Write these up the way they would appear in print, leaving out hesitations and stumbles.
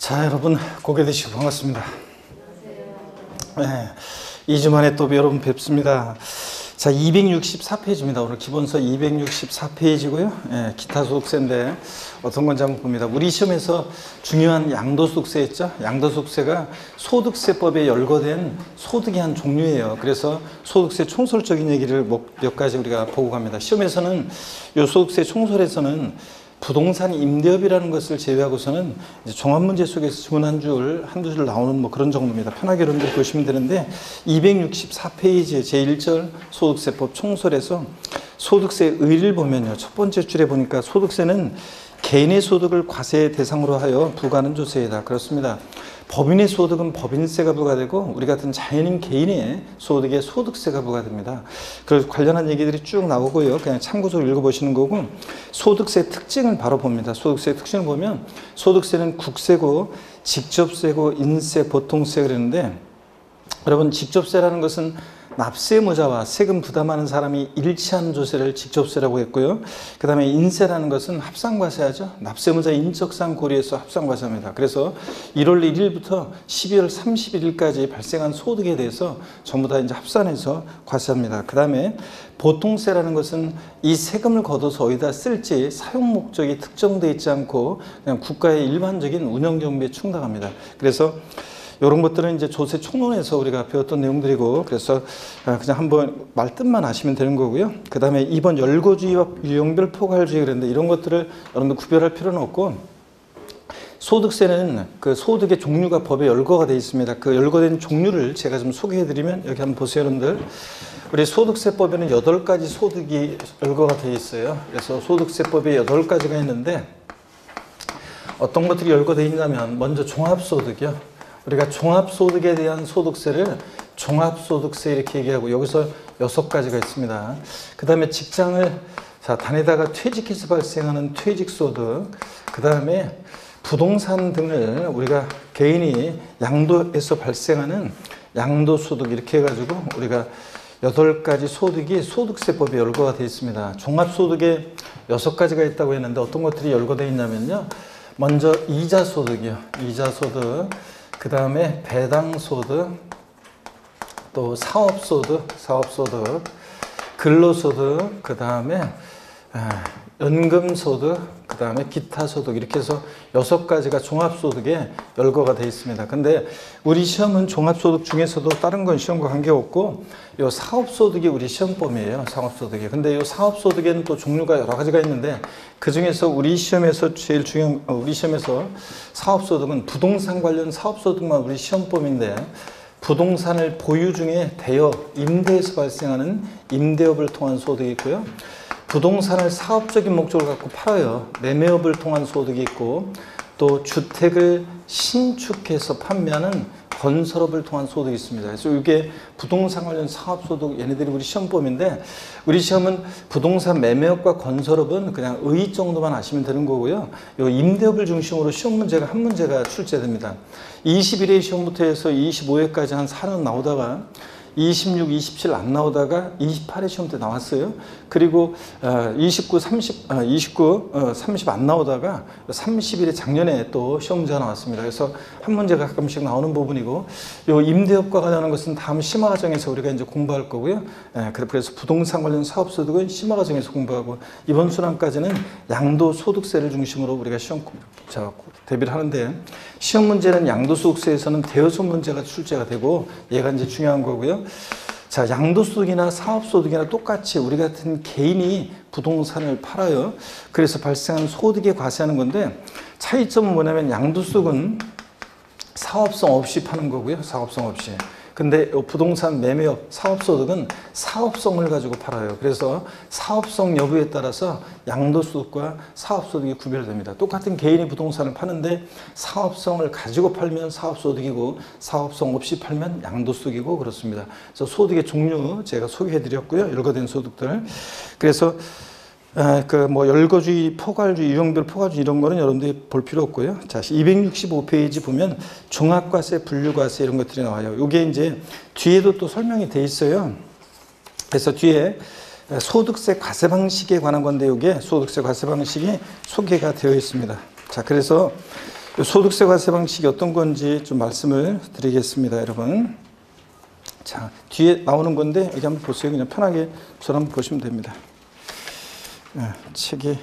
자, 여러분 고개 드시고 반갑습니다. 네, 2주 만에 또 여러분 뵙습니다. 자, 264페이지입니다. 오늘 기본서 264페이지고요. 네, 기타 소득세인데 어떤 건지 한번 봅니다. 우리 시험에서 중요한 양도소득세 있죠? 양도소득세가 소득세법에 열거된 소득의 한 종류예요. 그래서 소득세 총설적인 얘기를 몇 가지 우리가 보고 갑니다. 시험에서는 이 소득세 총설에서는 부동산 임대업이라는 것을 제외하고서는 이제 종합문제 속에서 지문 한두 줄 나오는 뭐 그런 정도입니다. 편하게 여러분들 보시면 되는데 264페이지 제1절 소득세법 총설에서 소득세 의의를 보면요. 첫 번째 줄에 보니까 소득세는 개인의 소득을 과세 대상으로 하여 부과하는 조세이다. 그렇습니다. 법인의 소득은 법인세가 부과되고 우리 같은 자연인 개인의 소득에 소득세가 부과됩니다. 그래서 관련한 얘기들이 쭉 나오고요. 그냥 참고적으로 읽어보시는 거고 소득세 특징을 바로 봅니다. 소득세 특징을 보면 소득세는 국세고 직접세고 인세, 보통세 그러는데 여러분 직접세라는 것은 납세무자와 세금 부담하는 사람이 일치하는 조세를 직접세라고 했고요. 그 다음에 인세라는 것은 합산과세하죠. 납세무자 인적상 고려해서 합산과세합니다. 그래서 1월 1일부터 12월 31일까지 발생한 소득에 대해서 전부 다 이제 합산해서 과세합니다. 그 다음에 보통세라는 것은 이 세금을 걷어서 어디다 쓸지 사용 목적이 특정되어 있지 않고 그냥 국가의 일반적인 운영 경비에 충당합니다. 그래서 이런 것들은 이제 조세 총론에서 우리가 배웠던 내용들이고 그래서 그냥 한번 말뜻만 아시면 되는 거고요. 그 다음에 2번 열거주의와 유형별 포괄주의 그랬는데 이런 것들을 여러분들 구별할 필요는 없고 소득세는 그 소득의 종류가 법에 열거가 되어 있습니다. 그 열거된 종류를 제가 좀 소개해드리면 여기 한번 보세요, 여러분들. 우리 소득세법에는 8가지 소득이 열거가 되어 있어요. 그래서 소득세법에 8가지가 있는데 어떤 것들이 열거되어 있냐면 먼저 종합소득이요. 우리가 종합소득에 대한 소득세를 종합소득세 이렇게 얘기하고 여기서 6가지가 있습니다. 그 다음에 직장을 다니다가 퇴직해서 발생하는 퇴직소득, 그 다음에 부동산 등을 우리가 개인이 양도해서 발생하는 양도소득 이렇게 해가지고 우리가 8가지 소득이 소득세법에 열거가 되어 있습니다. 종합소득에 6가지가 있다고 했는데 어떤 것들이 열거되어 있냐면요. 먼저 이자소득이요. 이자소득. 그 다음에 배당소득, 또 사업소득, 근로소득, 그 다음에 연금소득, 그 다음에 기타소득 이렇게 해서 6가지가 종합소득에 열거가 되어 있습니다. 근데 우리 시험은 종합소득 중에서도 다른 건 시험과 관계없고 이 사업소득이 우리 시험범위예요. 사업소득이. 근데 이 사업소득에는 또 종류가 여러 가지가 있는데 그 중에서 우리 시험에서 제일 중요한 우리 시험에서 사업소득은 부동산 관련 사업소득만 우리 시험범위인데 부동산을 보유 중에 대여, 임대에서 발생하는 임대업을 통한 소득이 있고요. 부동산을 사업적인 목적을 갖고 팔아요. 매매업을 통한 소득이 있고 또 주택을 신축해서 판매하는 건설업을 통한 소득이 있습니다. 그래서 이게 부동산 관련 사업소득 얘네들이 우리 시험범인데 우리 시험은 부동산 매매업과 건설업은 그냥 의의 정도만 아시면 되는 거고요. 이 임대업을 중심으로 시험 문제가 한 문제가 출제됩니다. 21회 시험부터 해서 25회까지 한 4년 나오다가 26, 27 안 나오다가 28회 시험 때 나왔어요. 그리고 29, 30 안 나오다가 30일에 작년에 또 시험 문제가 나왔습니다. 그래서 한 문제가 가끔씩 나오는 부분이고 요 임대업과 관련한 것은 다음 심화 과정에서 우리가 이제 공부할 거고요. 그래서 부동산 관련 사업소득은 심화 과정에서 공부하고 이번 수능까지는 양도소득세를 중심으로 우리가 시험 대비를 하는데 시험 문제는 양도소득세에서는 대여소 문제가 출제가 되고 얘가 이제 중요한 거고요. 자, 양도소득이나 사업소득이나 똑같이 우리 같은 개인이 부동산을 팔아요. 그래서 발생한 소득에 과세하는 건데 차이점은 뭐냐면 양도소득은 사업성 없이 파는 거고요. 사업성 없이. 근데 부동산 매매업 사업소득은 사업성을 가지고 팔아요. 그래서 사업성 여부에 따라서 양도소득과 사업소득이 구별됩니다. 똑같은 개인이 부동산을 파는데 사업성을 가지고 팔면 사업소득이고 사업성 없이 팔면 양도소득이고 그렇습니다. 그래서 소득의 종류 제가 소개해드렸고요. 열거된 소득들. 그래서 열거주의, 포괄주의, 유형별 포괄주의 이런 거는 여러분들이 볼 필요 없고요. 자, 265페이지 보면 종합과세, 분류과세 이런 것들이 나와요. 이게 이제 뒤에도 또 설명이 돼 있어요. 그래서 뒤에 소득세 과세 방식에 관한 건데 이게 소득세 과세 방식이 소개가 되어 있습니다. 자, 그래서 소득세 과세 방식이 어떤 건지 좀 말씀을 드리겠습니다, 여러분. 자, 뒤에 나오는 건데 여기 한번 보세요. 그냥 편하게 저를 한번 보시면 됩니다. 책이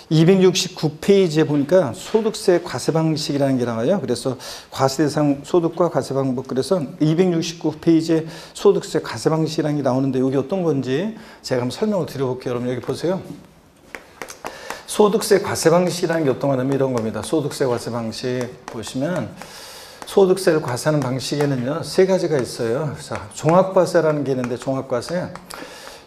269페이지에 보니까 소득세 과세 방식이라는 게 나와요. 그래서 과세 대상 소득과 과세 방법, 그래서 269페이지에 소득세 과세 방식이라는 게 나오는데 여기 어떤 건지 제가 한번 설명을 드려볼게요. 여러분 여기 보세요. 소득세 과세 방식이라는 게 어떤 거냐면 이런 겁니다. 소득세 과세 방식 보시면 소득세를 과세하는 방식에는요, 세 가지가 있어요. 자, 종합과세라는 게 있는데 종합과세.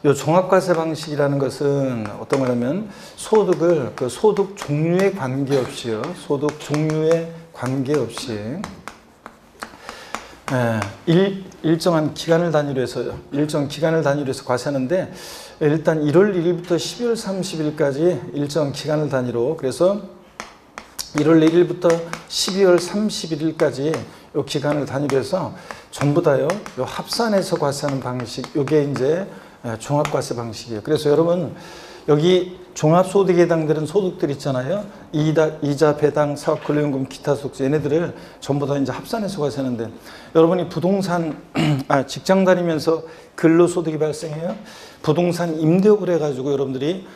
이 종합과세 방식이라는 것은 어떤 거냐면 소득을 그 소득 종류에 관계없이요. 소득 종류에 관계없이 일정한 기간을 단위로 해서요. 일정 기간을 단위로 해서 과세하는데 일단 1월 1일부터 12월 30일까지 일정 기간을 단위로, 그래서 1월 1일부터 12월 31일까지 이 기간을 단위로 해서 전부 다요. 요 합산해서 과세하는 방식, 요게 이제 종합과세 방식이에요. 그래서 여러분 여기 종합소득에 해당되는 소득들 있잖아요. 이자, 배당, 사업, 근로연금, 기타 소득세, 얘네들을 전부 다 이제 합산해서 과세하는데 여러분이 부동산 직장 다니면서 근로소득이 발생해요. 부동산 임대업을 해가지고 여러분들이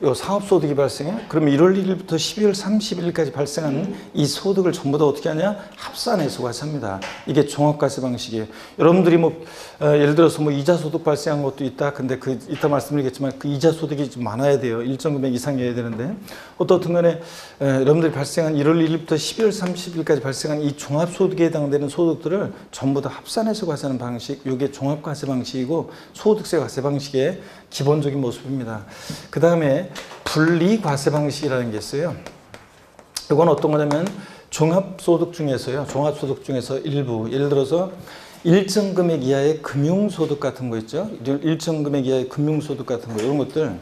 요 사업소득이 발생해요. 그러면 1월 1일부터 12월 30일까지 발생하는 이 소득을 전부 다 어떻게 하냐? 합산해서 과세합니다. 이게 종합과세 방식이에요. 여러분들이 뭐 예를 들어서 뭐 이자소득 발생한 것도 있다. 근데 이따 말씀드리겠지만 그 이자소득이 좀 많아야 돼요. 일정 금액 이상이어야 되는데 어떻든 간에 여러분들이 발생한 1월 1일부터 12월 30일까지 발생한 이 종합소득에 해당되는 소득들을 전부 다 합산해서 과세하는 방식, 이게 종합과세 방식이고 소득세 과세 방식의 기본적인 모습입니다. 그 다음에 분리과세 방식이라는 게 있어요. 이건 어떤 거냐면 종합소득 중에서 일부, 예를 들어서 일정 금액 이하의 금융소득 같은 거 있죠. 일정 금액 이하의 금융소득 같은 거, 이런 것들.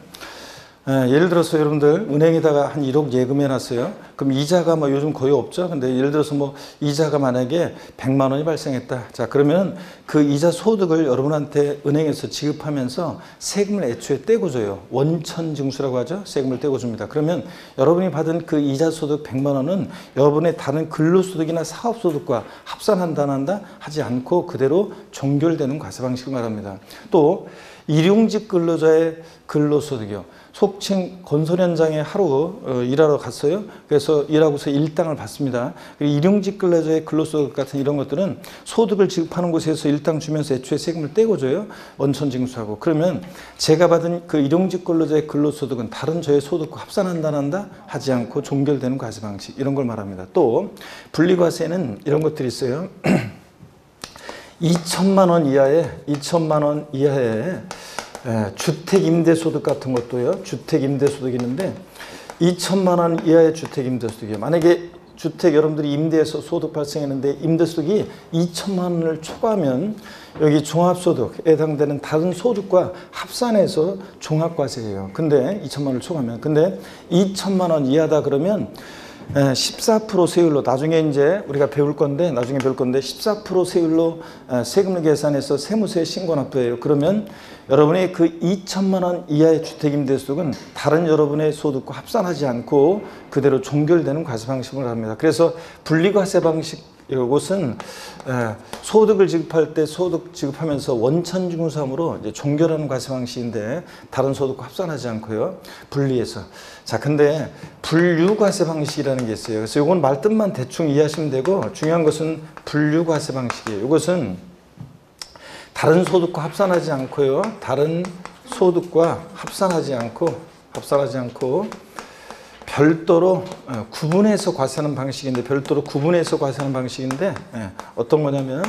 예를 들어서 여러분들 은행에다가 한 1억 예금해 놨어요. 그럼 이자가 뭐 요즘 거의 없죠. 근데 예를 들어서 뭐 이자가 만약에 100만 원이 발생했다. 자, 그러면 그 이자 소득을 여러분한테 은행에서 지급하면서 세금을 애초에 떼고 줘요. 원천징수라고 하죠. 세금을 떼고 줍니다. 그러면 여러분이 받은 그 이자 소득 100만 원은 여러분의 다른 근로소득이나 사업소득과 합산한다 안 한다 하지 않고 그대로 종결되는 과세 방식을 말합니다. 또 일용직 근로자의 근로소득이요. 속칭 건설 현장에 하루 일하러 갔어요. 그래서 일하고서 일당을 받습니다. 일용직 근로자의 근로소득 같은 이런 것들은 소득을 지급하는 곳에서 일당 주면서 애초에 세금을 떼고 줘요. 원천징수하고. 그러면 제가 받은 그 일용직 근로자의 근로소득은 다른 저의 소득과 합산한다 안 한다 하지 않고 종결되는 과세 방식, 이런 걸 말합니다. 또 분리과세는 이런 것들이 있어요. 2천만 원 이하의 주택임대소득 같은 것도요. 주택임대소득이 있는데 2천만 원 이하의 주택임대소득이요. 만약에 주택 여러분들이 임대해서 소득 발생했는데 임대소득이 2천만 원을 초과하면 여기 종합소득에 해당되는 다른 소득과 합산해서 종합과세예요. 근데 2천만 원을 초과하면, 근데 2천만 원 이하다 그러면 14% 세율로 나중에 이제 우리가 배울 건데 14% 세율로 세금을 계산해서 세무서에 신고 납부해요. 그러면 여러분의 그 2천만 원 이하의 주택임대소득은 다른 여러분의 소득과 합산하지 않고 그대로 종결되는 과세 방식을 합니다. 그래서 분리과세 방식, 이것은 소득을 지급할 때 소득 지급하면서 원천징수함으로 이제 종결하는 과세 방식인데 다른 소득과 합산하지 않고요. 분리해서. 자, 근데 분류과세 방식이라는 게 있어요. 그래서 이건 말뜻만 대충 이해하시면 되고 중요한 것은 분류과세 방식이에요. 이것은 다른 소득과 합산하지 않고요. 다른 소득과 합산하지 않고 별도로 구분해서 과세하는 방식인데 어떤 거냐면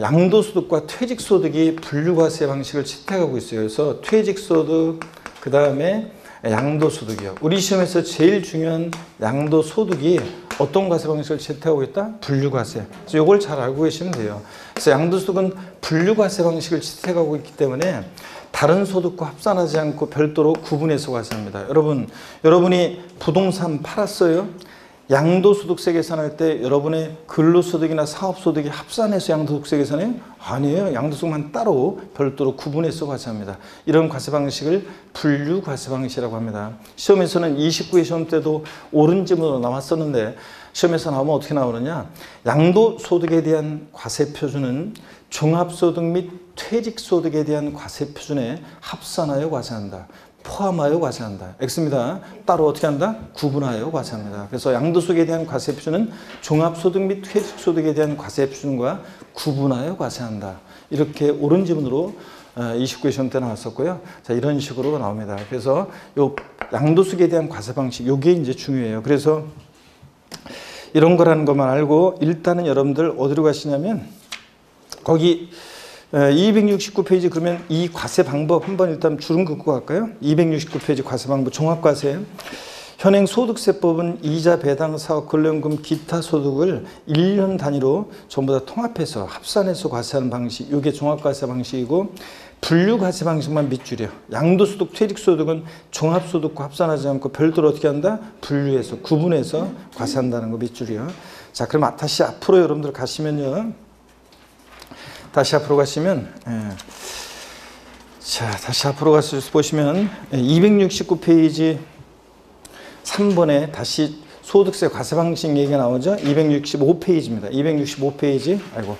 양도소득과 퇴직소득이 분류과세 방식을 채택하고 있어요. 그래서 퇴직소득, 그 다음에 양도소득이요. 우리 시험에서 제일 중요한 양도소득이 어떤 과세 방식을 채택하고 있다? 분류과세. 그래서 이걸 잘 알고 계시면 돼요. 그래서 양도소득은 분류과세 방식을 채택하고 있기 때문에 다른 소득과 합산하지 않고 별도로 구분해서 과세합니다. 여러분이 부동산 팔았어요? 양도소득세 계산할 때 여러분의 근로소득이나 사업소득이 합산해서 양도소득세 계산해요? 아니에요. 양도소득만 따로 별도로 구분해서 과세합니다. 이런 과세 방식을 분류 과세 방식이라고 합니다. 시험에서는 29회 시험 때도 옳은 질문으로 나왔었는데 시험에서 나오면 어떻게 나오느냐. 양도소득에 대한 과세 표준은 종합소득 및 퇴직소득에 대한 과세 표준에 합산하여 과세한다. 포함하여 과세한다. X입니다. 따로 어떻게 한다? 구분하여 과세합니다. 그래서 양도소득에 대한 과세 표준은 종합소득 및 퇴직소득에 대한 과세 표준과 구분하여 과세한다. 이렇게 옳은 지문으로 29회 시험 때 나왔었고요. 자, 이런 식으로 나옵니다. 그래서 요 양도소득에 대한 과세 방식, 요게 이제 중요해요. 그래서 이런 거라는 것만 알고 일단은 여러분들 어디로 가시냐면 거기 269페이지 그러면 이 과세 방법 한번 일단 줄은 긋고 갈까요? 269페이지 과세 방법 종합과세. 현행 소득세법은 이자 배당 사업 근로연금 기타 소득을 1년 단위로 전부 다 통합해서 합산해서 과세하는 방식. 이게 종합과세 방식이고 분류과세 방식만 밑줄이요. 양도소득, 퇴직소득은 종합소득과 합산하지 않고 별도로 어떻게 한다? 분류해서 구분해서 과세한다는 거 밑줄이요. 자, 그럼 다시 앞으로 여러분들 가시면요. 다시 앞으로 가시면 자, 다시 앞으로 가서 보시면 269페이지 3번에 다시 소득세 과세 방식 얘기가 나오죠. 265페이지입니다. 265페이지. 아이고.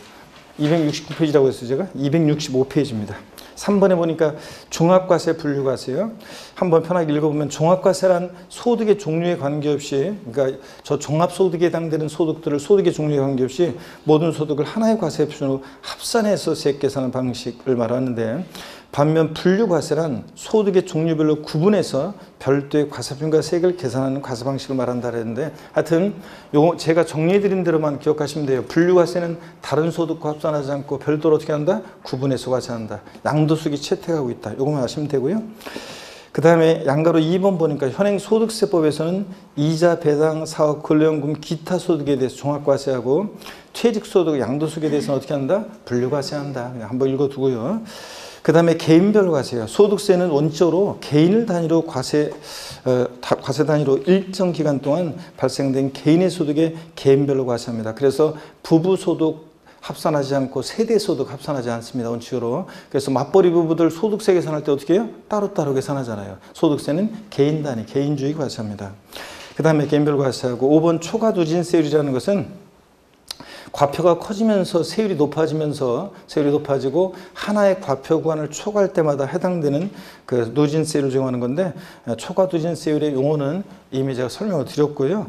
269페이지라고 했어요, 제가. 265페이지입니다. 3번에 보니까 종합과세, 분류과세요. 한번 편하게 읽어보면 종합과세란 소득의 종류에 관계없이, 그러니까 저 종합소득에 해당되는 소득들을 소득의 종류에 관계없이 모든 소득을 하나의 과세 표준으로 합산해서 세액 계산하는 방식을 말하는데, 반면 분류과세란 소득의 종류별로 구분해서 별도의 과세표준과 세액을 계산하는 과세 방식을 말한다 그랬는데, 하여튼 요거 제가 정리해드린 대로만 기억하시면 돼요. 분류과세는 다른 소득과 합산하지 않고 별도로 어떻게 한다? 구분해서 과세한다. 양도소득이 채택하고 있다. 요거만 아시면 되고요. 그 다음에 양가로 2번 보니까 현행 소득세법에서는 이자, 배당, 사업, 근로연금, 기타 소득에 대해서 종합과세하고 퇴직소득, 양도소득에 대해서는 어떻게 한다? 분류과세한다. 한번 읽어두고요. 그 다음에 개인별 과세요. 소득세는 원칙적으로 개인을 단위로 과세 단위로 일정 기간 동안 발생된 개인의 소득에 개인별로 과세합니다. 그래서 부부소득 합산하지 않고 세대소득 합산하지 않습니다. 원칙으로. 그래서 맞벌이 부부들 소득세 계산할 때 어떻게 해요? 따로따로 계산하잖아요. 소득세는 개인 단위, 개인주의 과세합니다. 그 다음에 개인별 과세하고 5번 초과누진세율이라는 것은 과표가 커지면서 세율이 높아지고 하나의 과표 구간을 초과할 때마다 해당되는 그 누진세율을 정하는 건데, 초과누진세율의 용어는 이미 제가 설명을 드렸고요.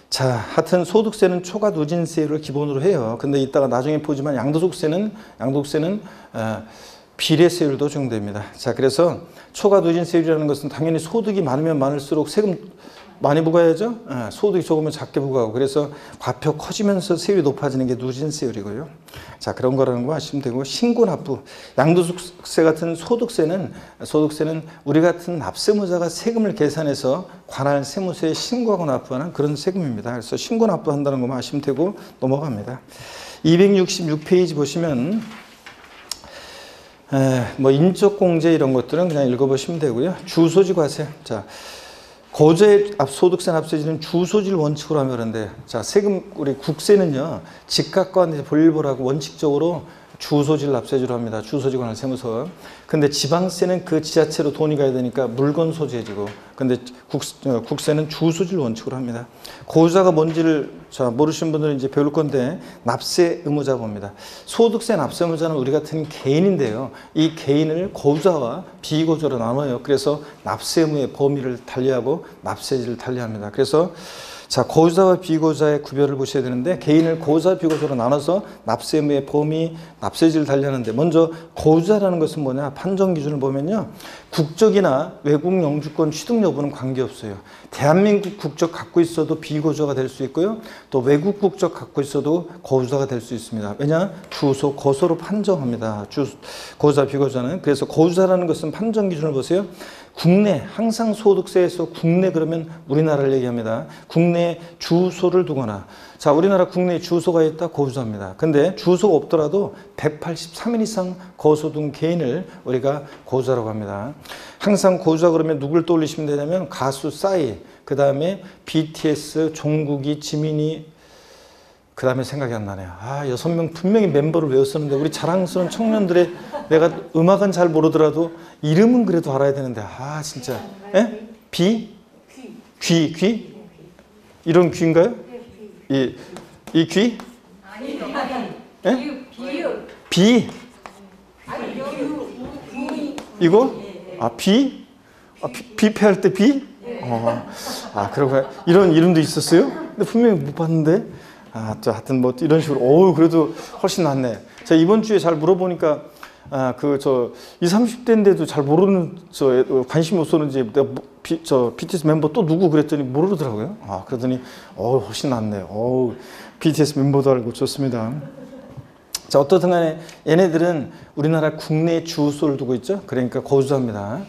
자, 하여튼 소득세는 초과누진세율을 기본으로 해요. 근데 이따가 나중에 보지만 양도소득세는 비례세율도 적용됩니다. 자, 그래서 초과누진세율이라는 것은 당연히 소득이 많으면 많을수록 세금 많이 부과해야죠. 소득이 적으면 작게 부과하고, 그래서 과표 커지면서 세율이 높아지는 게 누진세율이고요. 자, 그런 거라는 거 아시면 되고, 신고납부, 양도소득세 같은 소득세는 우리 같은 납세무자가 세금을 계산해서 관할 세무서에 신고하고 납부하는 그런 세금입니다. 그래서 신고납부 한다는 것만 아시면 되고 넘어갑니다. 266페이지 보시면 뭐 인적공제 이런 것들은 그냥 읽어보시면 되고요. 주소지 과세. 자, 고조의 소득세 납세지는 주소지를 원칙으로 하면 그런데, 자, 세금, 우리 국세는요, 직각과 볼일보라고 원칙적으로 주소지를 납세지로 합니다. 주소지 관할 세무서. 근데 지방세는 그 지자체로 돈이 가야 되니까 물건 소재지고, 근데 국세는 주소지를 원칙으로 합니다. 고조자가 뭔지를 모르시는 분들은 이제 배울 건데, 납세 의무자 봅니다. 소득세 납세 의무자는 우리 같은 개인인데요. 이 개인을 고조자와 비고조로 나눠요. 그래서 납세 의무의 범위를 달리하고 납세지를 달리합니다. 그래서 자, 고조자와 비고조자의 구별을 보셔야 되는데, 개인을 고조자, 비고조로 나눠서 납세 의무의 범위, 납세지를 달리하는데, 먼저 고조자라는 것은 뭐냐? 판정 기준을 보면요, 국적이나 외국 영주권 취득 여부는 관계없어요. 대한민국 국적 갖고 있어도 비고조가 될 수 있고요, 또 외국 국적 갖고 있어도 고조자가 될 수 있습니다. 왜냐? 주소, 거소로 판정합니다. 고조자, 비고조자는. 그래서 고조자라는 것은 판정 기준을 보세요. 국내, 항상 소득세에서 국내 그러면 우리나라를 얘기합니다. 국내에 주소를 두거나, 자, 우리나라 국내에 주소가 있다, 고조자입니다. 근데 주소가 없더라도 183일 이상 거소둔 개인을 우리가 고조자라고 합니다. 항상 고조자 그러면 누굴 떠올리시면 되냐면 가수 싸이, 그 다음에 BTS, 종국이, 지민이, 그 다음에 생각이 안 나네요. 6명 분명히 member를 외웠었는데 우리 자랑스러운 청년들의 내가 음악은 잘 모르더라도 이름은 그래도 알아야 되는데 진짜. 예? 비? 귀? 이런 귀인가요? 이 귀? 예? 비? 이거? 비? 비패할 때 비? 그러고 이런 이름도 있었어요? 근데 분명히 못 봤는데. 하여튼 뭐 이런 식으로. 그래도 훨씬 낫네. 제가 이번 주에 잘 물어보니까 20, 30대인데도 잘 모르는 관심이 없었는지 BTS 멤버 또 누구 그랬더니 모르더라고요. 그러더니 훨씬 낫네요. BTS 멤버도 알고 좋습니다. 자, 어떻든 간에 얘네들은 우리나라 국내 주소를 두고 있죠. 그러니까 거주자입니다.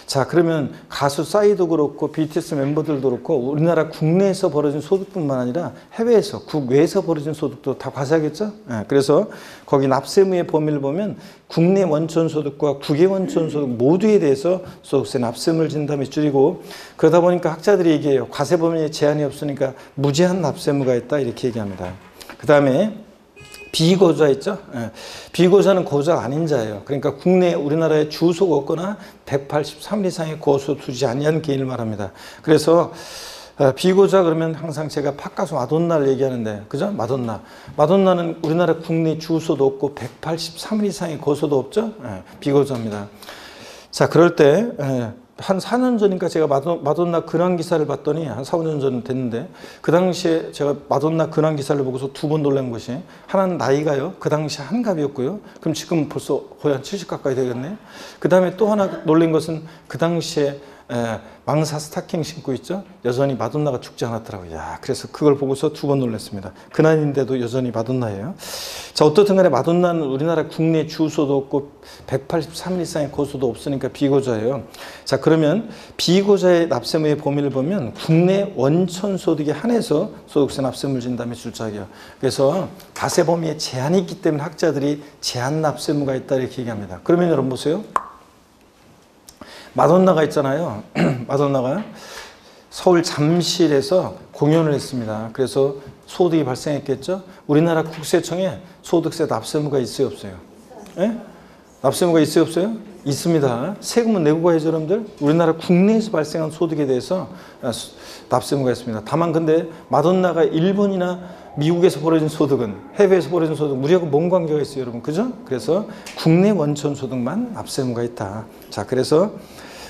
자, 그러면 가수 싸이도 그렇고 BTS 멤버들도 그렇고 우리나라 국내에서 벌어진 소득뿐만 아니라 해외에서, 국외에서 벌어진 소득도 다 과세하겠죠. 그래서 거기 납세무의 범위를 보면 국내 원천 소득과 국외 원천 소득 모두에 대해서 소득세 납세무를 진다며 줄이고, 그러다 보니까 학자들이 얘기해요. 과세 범위에 제한이 없으니까 무제한 납세무가 있다, 이렇게 얘기합니다. 그 다음에 비거주자 있죠? 비거주자는 거주자가 아닌 자예요. 그러니까 국내 우리나라에 주소가 없거나 183일 이상의 거수 두지 아니한 개인을 말합니다. 그래서 비거주자 그러면 항상 제가 팝가수 마돈나를 얘기하는데, 그죠? 마돈나는 우리나라 국내 주소도 없고 183일 이상의 거수도 없죠? 비거주자입니다. 자, 그럴 때 한 4년 전인가 제가 마돈나 근황 기사를 봤더니, 한 4, 5년 전 됐는데, 그 당시에 제가 마돈나 근황 기사를 보고서 두 번 놀란 것이, 하나는 나이가요, 그 당시 한갑이었고요. 그럼 지금 벌써 거의 한 70 가까이 되겠네. 그 다음에 또 하나 놀란 것은 그 당시에 망사 스타킹 신고 있죠. 여전히 마돈나가 죽지 않았더라고요. 그래서 그걸 보고서 두 번 놀랐습니다. 그 나이인데도 여전히 마돈나예요. 자, 어떻든 간에 마돈나는 우리나라 국내 주소도 없고 183일 이상의 거수도 없으니까 비거주자예요. 자, 그러면 비거주자의 납세무의 범위를 보면 국내 원천 소득에 한해서 소득세 납세무를 진다며 줄자기요. 그래서 과세 범위에 제한이 있기 때문에 학자들이 제한 납세무가 있다, 이렇게 얘기합니다. 그러면 여러분 보세요. 마돈나가 있잖아요. 마돈나가 서울 잠실에서 공연을 했습니다. 그래서 소득이 발생했겠죠. 우리나라 국세청에 소득세 납세무가 있어요, 없어요? 예? 납세무가 있어요, 없어요? 있습니다. 세금은 내고 가야죠, 여러분들. 우리나라 국내에서 발생한 소득에 대해서 납세무가 있습니다. 다만 근데 마돈나가 일본이나 미국에서 벌어진 소득은, 해외에서 벌어진 소득은 우리하고 뭔 관계가 있어요, 여러분? 그죠? 그래서 국내 원천 소득만 납세무가 있다. 자, 그래서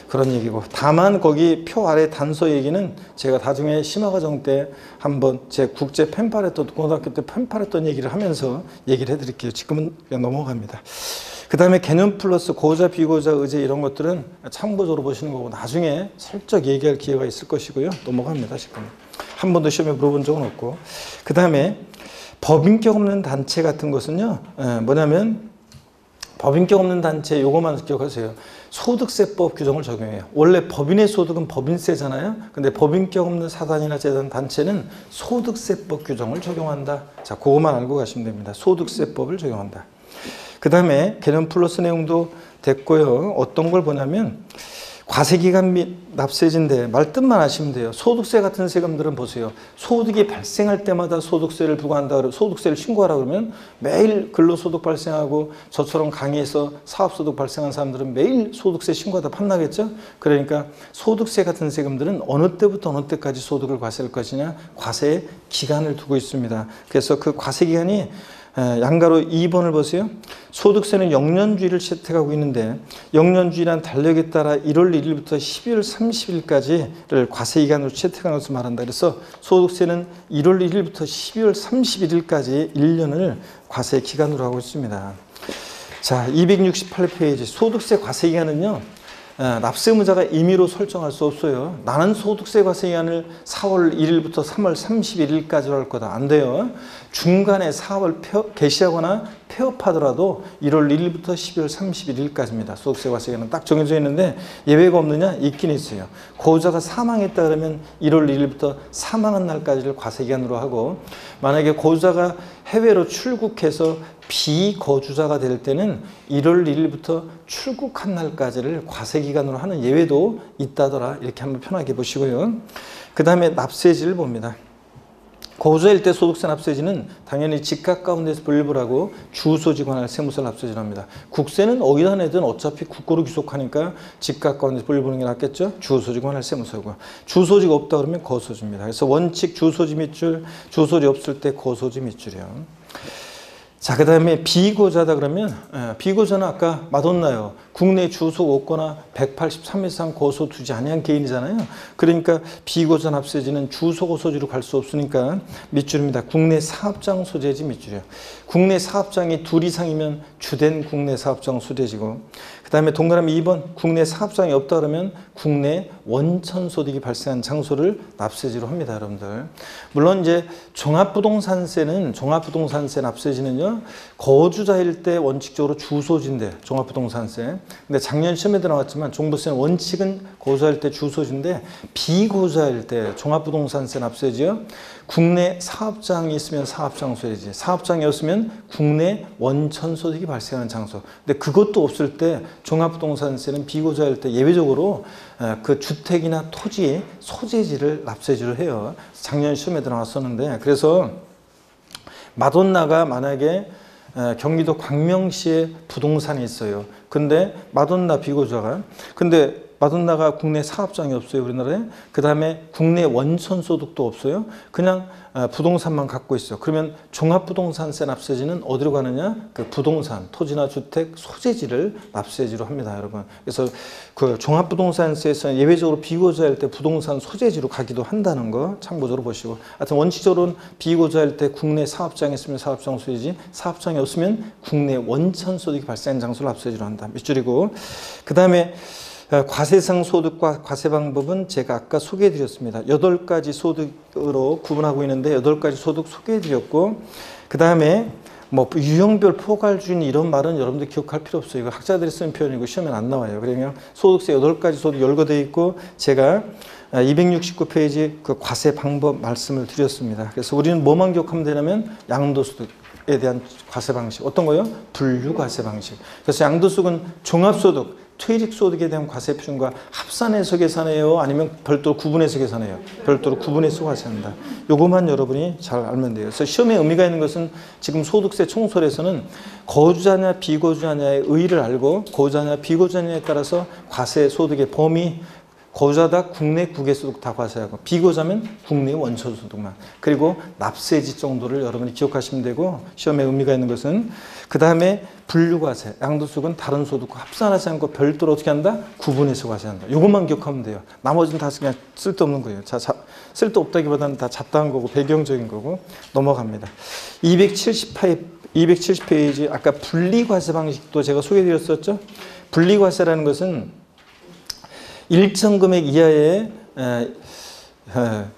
그런 얘기고, 다만 거기 표 아래 단서 얘기는 제가 나중에 심화과정 때 한번 제 국제 펜팔했던, 고등학교 때 펜팔했던 얘기를 하면서 얘기를 해드릴게요. 지금은 그냥 넘어갑니다. 그 다음에 개념 플러스 고자, 비고자, 의제 이런 것들은 참고적으로 보시는 거고, 나중에 슬쩍 얘기할 기회가 있을 것이고요. 넘어갑니다. 지금 한 번도 시험에 물어본 적은 없고. 그 다음에 법인격 없는 단체 같은 것은요, 뭐냐면 법인격 없는 단체 요거만 기억하세요. 소득세법 규정을 적용해요. 원래 법인의 소득은 법인세잖아요. 근데 법인격 없는 사단이나 재단, 단체는 소득세법 규정을 적용한다. 자, 그것만 알고 가시면 됩니다. 소득세법을 적용한다. 그 다음에 개념 플러스 내용도 됐고요. 어떤 걸 보냐면 과세기간 및 납세지인데 말뜻만 아시면 돼요. 소득세 같은 세금들은 보세요. 소득이 발생할 때마다 소득세를 부과한다, 소득세를 신고하라 그러면 매일 근로소득 발생하고, 저처럼 강의에서 사업소득 발생한 사람들은 매일 소득세 신고하다 판나겠죠. 그러니까 소득세 같은 세금들은 어느 때부터 어느 때까지 소득을 과세할 것이냐, 과세의 기간을 두고 있습니다. 그래서 그 과세기간이 양가로 2번을 보세요. 소득세는 영년주의를 채택하고 있는데, 영년주의란 달력에 따라 1월 1일부터 12월 30일까지를 과세기간으로 채택하는 것을 말한다. 그래서 소득세는 1월 1일부터 12월 31일까지 1년을 과세기간으로 하고 있습니다. 자, 268페이지 소득세 과세기간은요, 납세무자가 임의로 설정할 수 없어요. 나는 소득세 과세기간을 4월 1일부터 3월 31일까지로 할 거다. 안 돼요. 중간에 사업을 개시하거나 폐업하더라도 1월 1일부터 12월 31일까지입니다. 소득세 과세기간은 딱 정해져 있는데 예외가 없느냐? 있긴 있어요. 고자가 사망했다 그러면 1월 1일부터 사망한 날까지를 과세기간으로 하고, 만약에 고자가 해외로 출국해서 비거주자가 될 때는 1월 1일부터 출국한 날까지를 과세기간으로 하는 예외도 있다더라. 이렇게 한번 편하게 보시고요. 그 다음에 납세지를 봅니다. 거주자일 때 소득세 납세지는 당연히 집값 가운데서 분류하고 주소지 관할 세무서를 납세지를 합니다. 국세는 어디다 내든 어차피 국고로 귀속하니까 집값 가운데서 분류하는 게 낫겠죠. 주소지 관할 세무서고, 주소지가 없다 그러면 거소지입니다. 그래서 원칙 주소지 밑줄, 주소지 없을 때 거소지 밑줄이요. 자, 그 다음에 비거주자다 그러면 비거주자는 아까 마돈나요. 국내 주소 없거나 183 이상 거소 두지 아니한 개인이잖아요. 그러니까 비거주자 납세지는 주소 거소지로 갈 수 없으니까 밑줄입니다. 국내 사업장 소재지 밑줄이요. 국내 사업장이 둘 이상이면 주된 국내 사업장 소재지고, 그 다음에 동그라미 2번 국내 사업장이 없다 그러면 국내 원천 소득이 발생한 장소를 납세지로 합니다, 여러분들. 물론 이제 종합부동산세는 종합부동산세 납세지는요, 거주자일 때 원칙적으로 주소지인데 종합부동산세. 근데 작년 시험에도 나왔지만 종부세는 원칙은 거주자일 때 주소지인데 비거주자일 때 종합부동산세 납세지요. 국내 사업장이 있으면 사업장 소재지, 사업장이 없으면 국내 원천 소득이 발생하는 장소. 근데 그것도 없을 때 종합부동산세는 비거주자일 때 예외적으로 그 주택이나 토지의 소재지를 납세지로 해요. 작년 시험에도 나왔었는데, 그래서 마돈나가 만약에 경기도 광명시에 부동산이 있어요. 근데 마돈나 비거주자가, 근데 마돈나가 국내 사업장이 없어요, 우리나라에. 그 다음에 국내 원천 소득도 없어요. 그냥 부동산만 갖고 있어요. 그러면 종합부동산세 납세지는 어디로 가느냐? 그 부동산, 토지나 주택 소재지를 납세지로 합니다, 여러분. 그래서 그 종합부동산세에서는 예외적으로 비거주자일 때 부동산 소재지로 가기도 한다는 거 참고적으로 보시고, 하여튼 원칙적으로는 비거주자일 때 국내 사업장이 있으면 사업장 소재지, 사업장이 없으면 국내 원천 소득이 발생한 장소를 납세지로 한다. 밑줄이고, 그 다음에 과세상 소득과 과세 방법은 제가 아까 소개해드렸습니다. 8가지 소득으로 구분하고 있는데 8가지 소득 소개해드렸고, 그 다음에 뭐 유형별 포괄주의 이런 말은 여러분들 기억할 필요 없어요. 이거 학자들이 쓰는 표현이고 시험에 안 나와요. 그러면 소득세 8가지 소득 열거되어 있고, 제가 269페이지 그 과세 방법 말씀을 드렸습니다. 그래서 우리는 뭐만 기억하면 되냐면 양도소득에 대한 과세 방식. 어떤 거요? 분류 과세 방식. 그래서 양도소득은 종합소득, 퇴직소득에 대한 과세 표준과 합산해서 계산해요? 아니면 별도로 구분해서 계산해요? 별도로 구분해서 과세한다. 요것만 여러분이 잘 알면 돼요. 그래서 시험에 의미가 있는 것은 지금 소득세 총설에서는 거주자냐 비거주자냐의 의의를 알고, 거주자냐 비거주자냐에 따라서 과세 소득의 범위, 거주자다 국내 국외소득 다 과세하고, 비거주자면 국내 원천소득만, 그리고 납세지 정도를 여러분이 기억하시면 되고, 시험에 의미가 있는 것은 그 다음에 분류과세, 양도소득은 다른 소득과 합산하지 않고 별도로 어떻게 한다? 구분해서 과세한다. 이것만 기억하면 돼요. 나머지는 다 그냥 쓸데없는 거예요. 자, 쓸데없다기보다는 다 잡다한 거고 배경적인 거고 넘어갑니다. 270페이지 아까 분리과세 방식도 제가 소개해드렸었죠. 분리과세라는 것은 일정 금액 이하의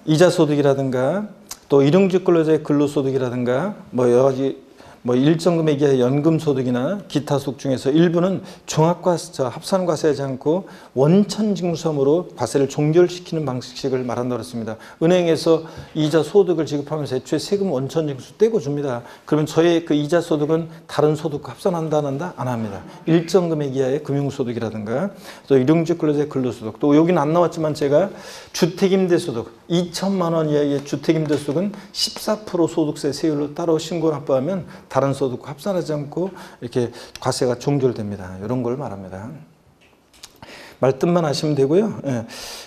이자소득이라든가 또 일용직 근로자의 근로소득이라든가 뭐 여러 가지 일정 금액 이하의 연금소득이나 기타 소득 중에서 일부는 종합과세, 합산과세하지 않고 원천징수함으로 과세를 종결시키는 방식을 말한다고 했습니다. 은행에서 이자 소득을 지급하면서 애초에 세금 원천징수 떼고 줍니다. 그러면 저의 그 이자 소득은 다른 소득과 합산한다 안 한다? 안 합니다. 일정 금액 이하의 금융소득이라든가 또 일용직 근로자의 근로소득, 또 여기는 안 나왔지만 제가 주택임대소득 2천만 원 이하의 주택임대소득은 14% 소득세 세율로 따로 신고 납부하면 다른 소득과 합산하지 않고 이렇게 과세가 종결됩니다. 이런 걸 말합니다. 말뜻만 하시면 되고요.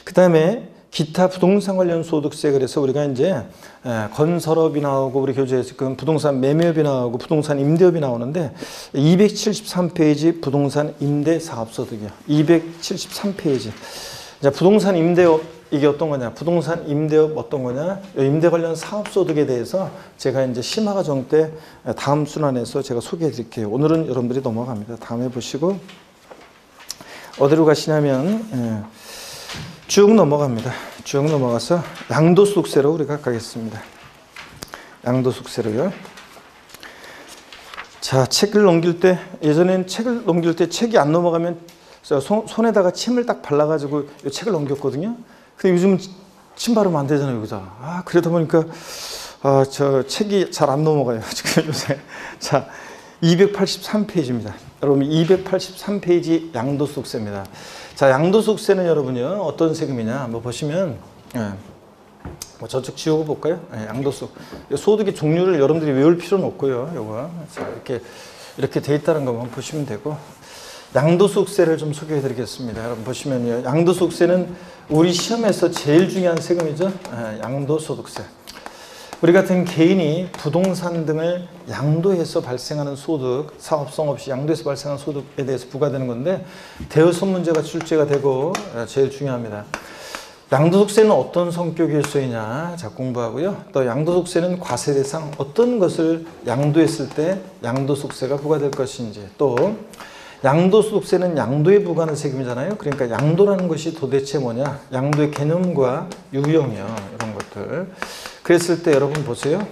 그 다음에 기타 부동산 관련 소득세, 그래서 우리가 이제 건설업이 나오고 우리 교재에서 부동산 매매업이 나오고 부동산 임대업이 나오는데 273페이지 부동산 임대 사업소득이요. 273페이지. 자, 부동산 임대업 이게 어떤 거냐? 부동산 임대업 어떤 거냐? 임대 관련 사업소득에 대해서 제가 이제 심화과정 때 다음 순환에서 제가 소개해 드릴게요. 오늘은 여러분들이 넘어갑니다. 다음에 보시고 어디로 가시냐면 쭉 넘어갑니다. 쭉 넘어가서 양도소득세로 우리가 가겠습니다. 양도소득세로요. 자, 책을 넘길 때, 예전엔 책을 넘길 때 책이 안 넘어가면 손에다가 침을 딱 발라가지고 이 책을 넘겼거든요. 근데 요즘은 침 바르면 안 되잖아요, 여기다. 그러다 보니까 저 책이 잘 안 넘어가요, 지금 요새. 자, 283페이지입니다. 여러분 283페이지 양도소득세입니다. 자, 양도소득세는 여러분요 어떤 세금이냐 한번 보시면 뭐 저쪽 지우고 볼까요? 양도소득 소득의 종류를 여러분들이 외울 필요는 없고요. 요거 자, 이렇게 돼 있다는 것만 보시면 되고 양도소득세를 좀 소개해 드리겠습니다. 여러분 보시면요 양도소득세는 우리 시험에서 제일 중요한 세금이죠. 양도소득세. 우리 같은 개인이 부동산 등을 양도해서 발생하는 소득, 사업성 없이 양도해서 발생하는 소득에 대해서 부과되는 건데 대여섯 문제가 출제가 되고 제일 중요합니다. 양도소득세는 어떤 성격의 소이냐 자 공부하고요. 또 양도소득세는 과세 대상 어떤 것을 양도했을 때 양도소득세가 부과될 것인지 또 양도소득세는 양도에 부과하는 세금이잖아요. 그러니까 양도라는 것이 도대체 뭐냐 양도의 개념과 유형이요 이런 것들 그랬을 때 여러분 보세요.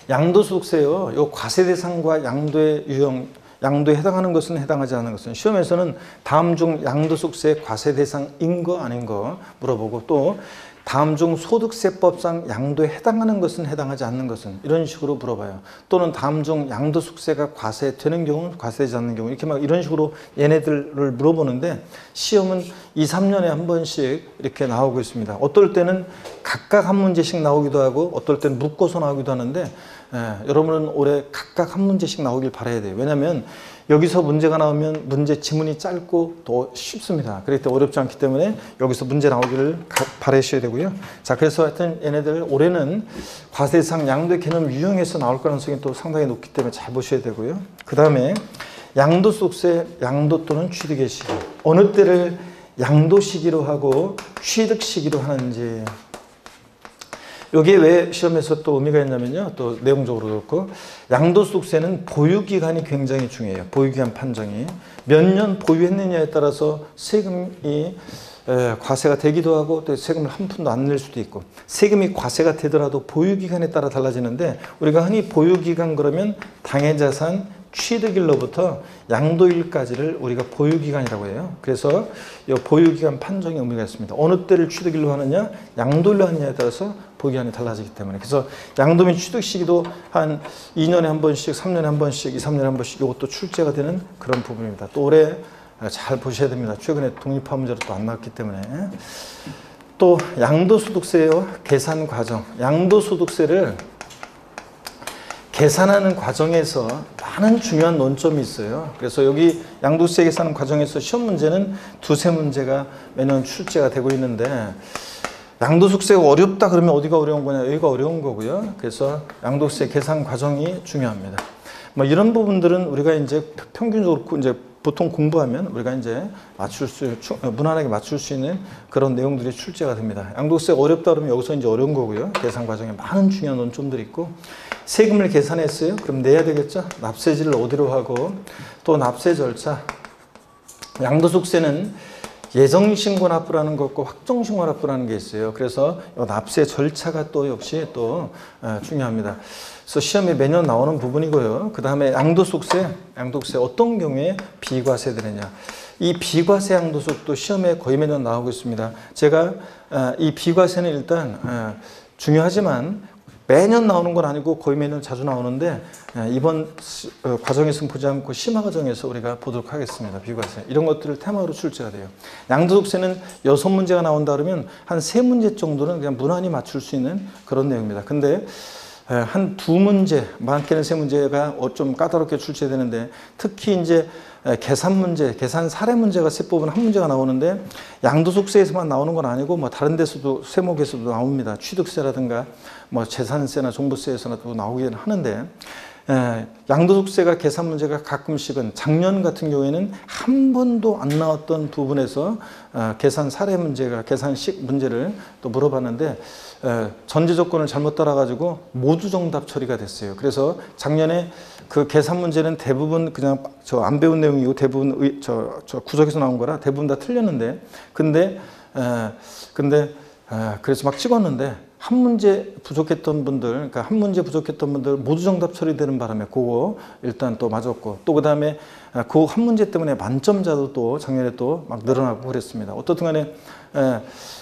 양도소득세요. 요 과세 대상과 양도의 유형, 양도에 해당하는 것은 해당하지 않는 것은 시험에서는 다음 중 양도소득세 과세 대상인 거 아닌 거 물어보고 또 다음 중 소득세법상 양도에 해당하는 것은 해당하지 않는 것은 이런 식으로 물어봐요. 또는 다음 중 양도소득세가 과세되는 경우, 과세되지 않는 경우 이렇게 막 이런 식으로 얘네들을 물어보는데 시험은 2, 3년에 한 번씩 이렇게 나오고 있습니다. 어떨 때는 각각 한 문제씩 나오기도 하고 어떨 때는 묶어서 나오기도 하는데 여러분은 올해 각각 한 문제씩 나오길 바라야 돼요. 왜냐하면 여기서 문제가 나오면 문제 지문이 짧고 더 쉽습니다. 그렇기 때문에 어렵지 않기 때문에 여기서 문제 나오기를 바라셔야 되고요. 자, 그래서 하여튼 얘네들 올해는 과세상 양도의 개념 유형에서 나올 가능성이 또 상당히 높기 때문에 잘 보셔야 되고요. 그 다음에 양도소득세, 양도 또는 취득의 시기. 어느 때를 양도 시기로 하고 취득 시기로 하는지. 이게 왜 시험에서 또 의미가 있냐면요. 또 내용적으로 그렇고 양도소득세는 보유기간이 굉장히 중요해요. 보유기간 판정이. 몇 년 보유했느냐에 따라서 세금이 과세가 되기도 하고 또 세금을 한 푼도 안 낼 수도 있고 세금이 과세가 되더라도 보유기간에 따라 달라지는데 우리가 흔히 보유기간 그러면 당해자산 취득일로부터 양도일까지를 우리가 보유기간이라고 해요. 그래서 이 보유기간 판정의 의미가 있습니다. 어느 때를 취득일로 하느냐, 양도일로 하느냐에 따라서 보유기간이 달라지기 때문에. 그래서 양도 및 취득 시기도 한 2년에 한 번씩, 3년에 한 번씩, 2, 3년에 한 번씩 이것도 출제가 되는 그런 부분입니다. 또 올해 잘 보셔야 됩니다. 최근에 독립화 문제로 또 안 나왔기 때문에. 또 양도소득세요. 계산 과정. 양도소득세를 계산하는 과정에서 많은 중요한 논점이 있어요. 그래서 여기 양도세 계산 과정에서 시험 문제는 두세 문제가 매년 출제가 되고 있는데 양도소득세가 어렵다 그러면 어디가 어려운 거냐? 여기가 어려운 거고요. 그래서 양도세 계산 과정이 중요합니다. 뭐 이런 부분들은 우리가 이제 평균적으로 이제 보통 공부하면 우리가 이제 무난하게 맞출 수 있는 그런 내용들이 출제가 됩니다. 양도세가 어렵다 그러면 여기서 이제 어려운 거고요. 계산 과정에 많은 중요한 논점들이 있고 세금을 계산했어요. 그럼 내야 되겠죠. 납세지를 어디로 하고 또 납세 절차. 양도소득세는 예정신고 납부라는 것과 확정신고 납부라는 게 있어요. 그래서 납세 절차가 또 역시 또 중요합니다. 그래서 시험에 매년 나오는 부분이고요. 그 다음에 양도소득세 어떤 경우에 비과세 되느냐. 이 비과세 양도소득도 시험에 거의 매년 나오고 있습니다. 제가 이 비과세는 일단 중요하지만 매년 나오는 건 아니고 거의 매년 자주 나오는데 이번 과정에서는 보지 않고 심화 과정에서 우리가 보도록 하겠습니다. 비과세. 이런 것들을 테마로 출제가 돼요. 양도소득세는 6문제가 나온다 그러면 한 3문제 정도는 그냥 무난히 맞출 수 있는 그런 내용입니다. 근데 한 2문제, 많게는 3문제가 좀 까다롭게 출제되는데 특히 이제 계산 문제, 계산 사례 문제가 세법은 한 문제가 나오는데 양도소득세에서만 나오는 건 아니고 뭐 다른 데서도 세목에서도 나옵니다. 취득세라든가 뭐 재산세나 종부세에서도 나오기는 하는데 양도소득세가 계산 문제가 가끔씩은 작년 같은 경우에는 한 번도 안 나왔던 부분에서 계산 사례 문제가 계산식 문제를 또 물어봤는데 전제 조건을 잘못 따라가지고 모두 정답 처리가 됐어요. 그래서 작년에 그 계산 문제는 대부분 그냥 저 안 배운 내용이고 대부분 저 구석에서 나온 거라 대부분 다 틀렸는데 그래서 막 찍었는데 한 문제 부족했던 분들, 그러니까 한 문제 부족했던 분들 모두 정답 처리되는 바람에 그거 일단 또 맞았고 또 그 다음에 그 한 문제 때문에 만점자도 또 작년에 또 막 늘어나고 그랬습니다. 어떻든 간에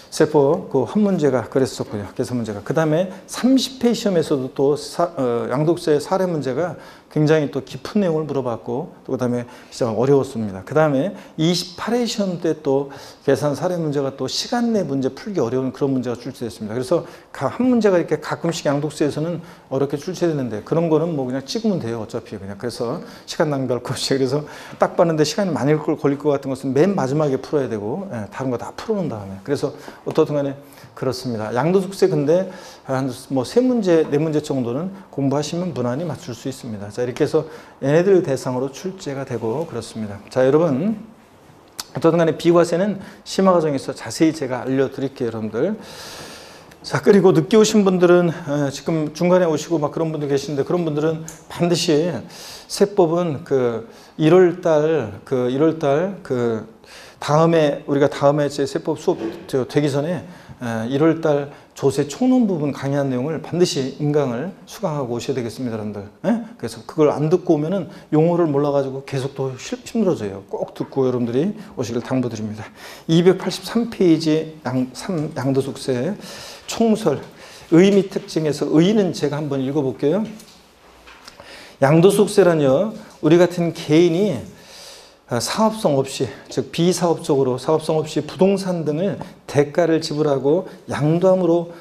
세법 그 한 문제가 그랬었고요. 계산 문제가. 그 다음에 30회 시험에서도 또 양도세 사례 문제가 굉장히 또 깊은 내용을 물어봤고 또 그다음에 진짜 어려웠습니다. 그다음에 28회 시험 때 또 계산 사례 문제가 또 시간 내 문제 풀기 어려운 그런 문제가 출제됐습니다. 그래서 한 문제가 이렇게 가끔씩 양독수에서는 어렵게 출제되는데 그런 거는 뭐 그냥 찍으면 돼요. 어차피 그냥. 그래서 시간 낭비할 것 없이. 그래서 딱 봤는데 시간이 많이 걸릴 것 같은 것은 맨 마지막에 풀어야 되고 다른 거 다 풀어놓은 다음에. 그래서 어떻든 간에 그렇습니다. 양도숙세 근데 한 뭐 3문제, 4문제 정도는 공부하시면 무난히 맞출 수 있습니다. 자, 이렇게 해서 얘네들 대상으로 출제가 되고 그렇습니다. 자, 여러분 어쨌든 간에 비과세는 심화 과정에서 자세히 제가 알려드릴게요, 여러분들. 자, 그리고 늦게 오신 분들은 지금 중간에 오시고 막 그런 분들 계시는데 그런 분들은 반드시 세법은 그 1월달 다음에 우리가 다음에 제 세법 수업 되기 전에 1월달 조세 총론 부분 강의한 내용을 반드시 인강을 수강하고 오셔야 되겠습니다, 여러분들. 그래서 그걸 안 듣고 오면은 용어를 몰라가지고 계속 또 힘들어져요. 꼭 듣고 여러분들이 오시길 당부드립니다. 283페이지 양도숙세 총설 의미 특징에서 의의는 제가 한번 읽어볼게요. 양도숙세란요, 우리 같은 개인이 사업성 없이, 즉 비사업적으로 사업성 없이 부동산 등을 대가를 지불하고 양도함으로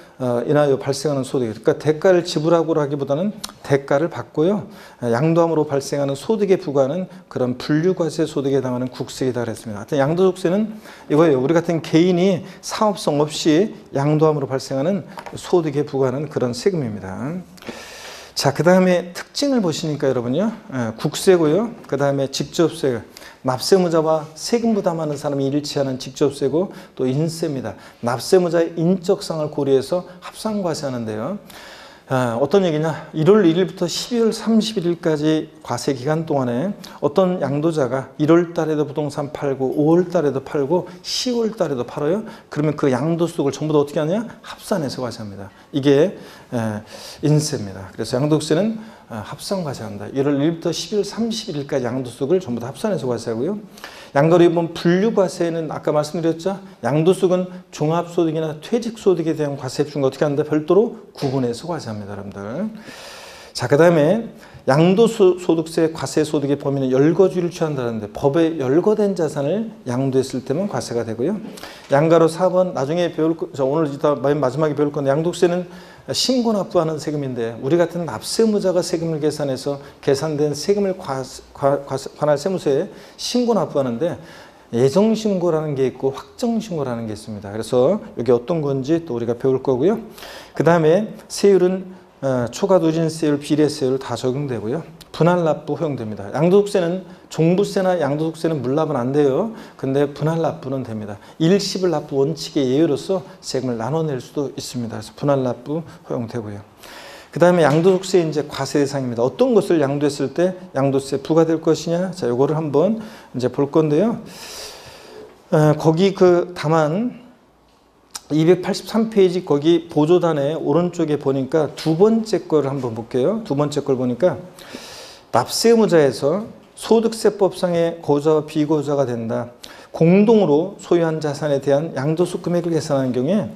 인하여 발생하는 소득. 그러니까 대가를 지불하고라기보다는 대가를 받고요. 양도함으로 발생하는 소득에 부과하는 그런 분류과세 소득에 해당하는 국세이다 그랬습니다. 하여튼 양도숙세는 이거예요. 우리 같은 개인이 사업성 없이 양도함으로 발생하는 소득에 부과하는 그런 세금입니다. 자, 그 다음에 특징을 보시니까 여러분요, 국세고요. 그 다음에 직접세, 납세무자와 세금 부담하는 사람이 일치하는 직접세고 또 인세입니다. 납세무자의 인적상을 고려해서 합산과세하는데요. 어떤 얘기냐? 1월 1일부터 12월 31일까지 과세 기간 동안에 어떤 양도자가 1월 달에도 부동산 팔고 5월 달에도 팔고 10월 달에도 팔아요. 그러면 그 양도소득을 전부 다 어떻게 하냐? 합산해서 과세합니다. 이게 인세입니다. 그래서 양도세는 합산과세한다. 1월 1일부터 12월 31일까지 양도소득을 전부 다 합산해서 과세하고요. 양가로 이번 분류과세는 아까 말씀드렸죠. 양도소득은 종합소득이나 퇴직소득에 대한 과세 중에 어떻게 하는데 별도로 구분해서 과세합니다, 여러분들. 자, 그 다음에 양도소득세 과세소득의 범위는 열거주의를 취한다는데 법에 열거된 자산을 양도했을 때만 과세가 되고요. 양가로 4번 나중에 배울 오늘 이따 맨 마지막에 배울 건데 양도세는 신고 납부하는 세금인데 우리 같은 납세무자가 세금을 계산해서 계산된 세금을 관할 세무서에 신고 납부하는데 예정신고라는 게 있고 확정신고라는 게 있습니다. 그래서 이게 어떤 건지 또 우리가 배울 거고요. 그 다음에 세율은 초과 누진세율, 비례세율 다 적용되고요. 분할 납부 허용됩니다. 양도숙세는 종부세나 양도숙세는 물납은 안 돼요. 근데 분할 납부는 됩니다. 일시불 납부 원칙의 예외로서 세금을 나눠낼 수도 있습니다. 그래서 분할 납부 허용되고요. 그 다음에 양도숙세 이제 과세 대상입니다. 어떤 것을 양도했을 때 양도세 부과될 것이냐? 자, 요거를 한번 이제 볼 건데요. 거기 다만 283페이지 거기 보조단의 오른쪽에 보니까 두 번째 걸 한번 볼게요. 두 번째 걸 보니까 납세무자에서 소득세법상의 고자와 비고자가 된다. 공동으로 소유한 자산에 대한 양도소 금액을 계산하는 경우에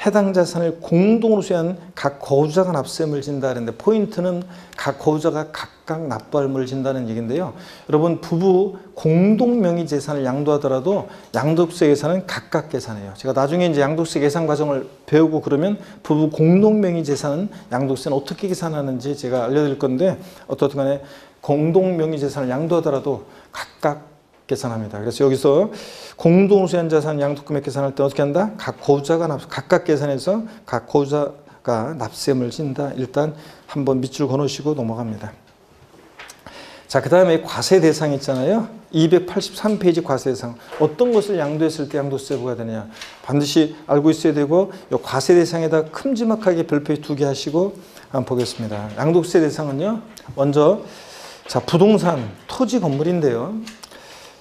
해당 자산을 공동으로 소유한 각 거주자가 납세금을 진다 그랬는데 포인트는 각 거주자가 각각 납부할물을 진다는 얘기인데요. 여러분 부부 공동명의 재산을 양도하더라도 양도세 계산은 각각 계산해요. 제가 나중에 이제 양도세 계산 과정을 배우고 그러면 부부 공동명의 재산은 양도세는 어떻게 계산하는지 제가 알려드릴 건데 어떻든 간에 공동명의 재산을 양도하더라도 각각 계산합니다. 그래서 여기서 공동으로 소유한 자산 양도금액 계산할 때 어떻게 한다? 각 거주자가 각각 계산해서 각 거주자가 납세금을 진다. 일단 한번 밑줄 그어놓으시고 넘어갑니다. 자, 그 다음에 과세 대상 있잖아요. 283페이지 과세 대상. 어떤 것을 양도했을 때 양도세 부과가 되느냐. 반드시 알고 있어야 되고 이 과세 대상에다 큼지막하게 별표에 2개 하시고 한번 보겠습니다. 양도세 대상은요. 먼저 자, 부동산, 토지, 건물인데요.